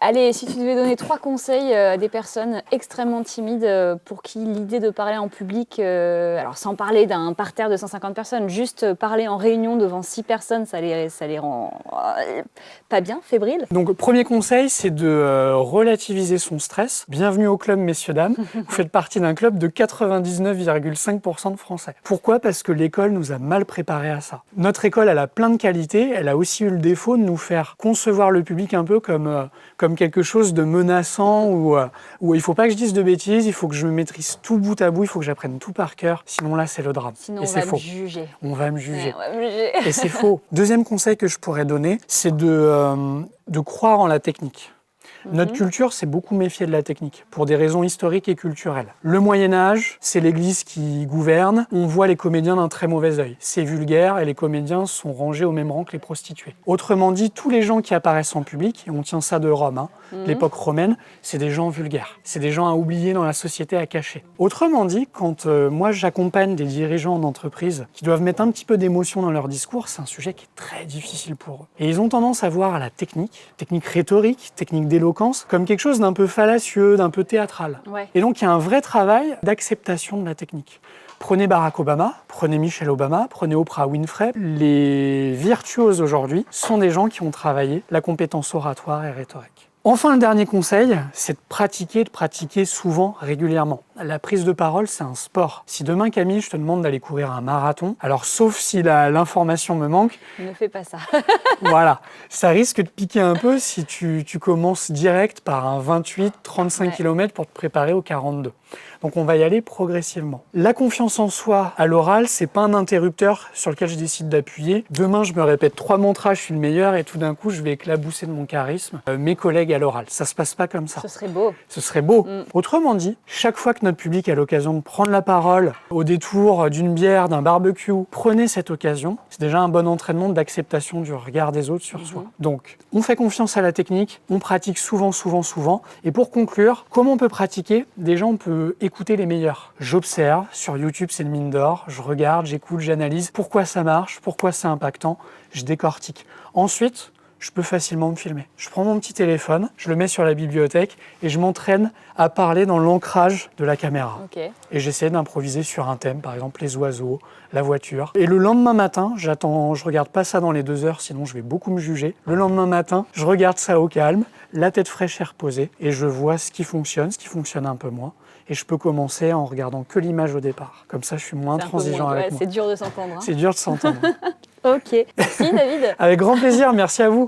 Allez, si tu devais donner 3 conseils, à des personnes extrêmement timides, pour qui l'idée de parler en public, alors sans parler d'un parterre de 150 personnes, juste, parler en réunion devant 6 personnes, ça les rend, pas bien, fébriles? Donc, premier conseil, c'est de relativiser son stress. Bienvenue au club, messieurs, dames. Vous faites partie d'un club de 99,5% de Français. Pourquoi? Parce que l'école nous a mal préparés à ça. Notre école, elle a plein de qualités. Elle a aussi eu le défaut de nous faire concevoir le public un peu comme quelque chose de menaçant où il ne faut pas que je dise de bêtises, il faut que je maîtrise tout bout à bout, il faut que j'apprenne tout par cœur. Sinon, là, c'est le drame. Sinon Et on va c'est me faux. juger. On va me juger. Ouais, on va me juger. Et c'est faux. Deuxième conseil que je pourrais donner, c'est de croire en la technique. Notre culture s'est beaucoup méfiée de la technique, pour des raisons historiques et culturelles. Le Moyen-Âge, c'est l'Église qui gouverne. On voit les comédiens d'un très mauvais œil. C'est vulgaire et les comédiens sont rangés au même rang que les prostituées. Autrement dit, tous les gens qui apparaissent en public, et on tient ça de Rome, l'époque romaine, c'est des gens vulgaires. C'est des gens à oublier dans la société, à cacher. Autrement dit, quand moi j'accompagne des dirigeants d'entreprise qui doivent mettre un petit peu d'émotion dans leur discours, c'est un sujet qui est très difficile pour eux. Et ils ont tendance à voir la technique rhétorique, technique d'éloquence, comme quelque chose d'un peu fallacieux, d'un peu théâtral. Ouais. Et donc il y a un vrai travail d'acceptation de la technique. Prenez Barack Obama, prenez Michelle Obama, prenez Oprah Winfrey. Les virtuoses aujourd'hui sont des gens qui ont travaillé la compétence oratoire et rhétorique. Enfin, le dernier conseil, c'est de pratiquer souvent, régulièrement. La prise de parole, c'est un sport. Si demain, Camille, je te demande d'aller courir un marathon, alors sauf si l'information me manque, Ne fais pas ça. voilà, ça risque de piquer un peu si tu commences direct par un 28-35 km pour te préparer au 42. Donc on va y aller progressivement. La confiance en soi à l'oral, c'est pas un interrupteur sur lequel je décide d'appuyer. Demain, je me répète 3 mantras, je suis le meilleur et tout d'un coup, je vais éclabousser de mon charisme mes collègues à l'oral. Ça se passe pas comme ça. Ce serait beau. Ce serait beau. Autrement dit, chaque fois que notre public a l'occasion de prendre la parole au détour d'une bière, d'un barbecue, prenez cette occasion. C'est déjà un bon entraînement d'acceptation du regard des autres sur soi. Donc, on fait confiance à la technique, on pratique souvent. Et pour conclure, comment on peut pratiquer? Déjà, on peut écouter les meilleurs. J'observe, sur YouTube, c'est une mine d'or. Je regarde, j'écoute, j'analyse. Pourquoi ça marche? Pourquoi c'est impactant? Je décortique. Ensuite, je peux facilement me filmer. Je prends mon petit téléphone, je le mets sur la bibliothèque et je m'entraîne à parler dans l'ancrage de la caméra. Okay. Et j'essaie d'improviser sur un thème, par exemple les oiseaux, la voiture. Et le lendemain matin, je regarde pas ça dans les 2 heures, sinon je vais beaucoup me juger. Le lendemain matin, je regarde ça au calme, la tête fraîche et reposée, et je vois ce qui fonctionne un peu moins. Et je peux commencer en regardant que l'image au départ. Comme ça, je suis moins transigeant avec moi. C'est dur de s'entendre. C'est dur de s'entendre. Ok, merci David. Avec grand plaisir, merci à vous.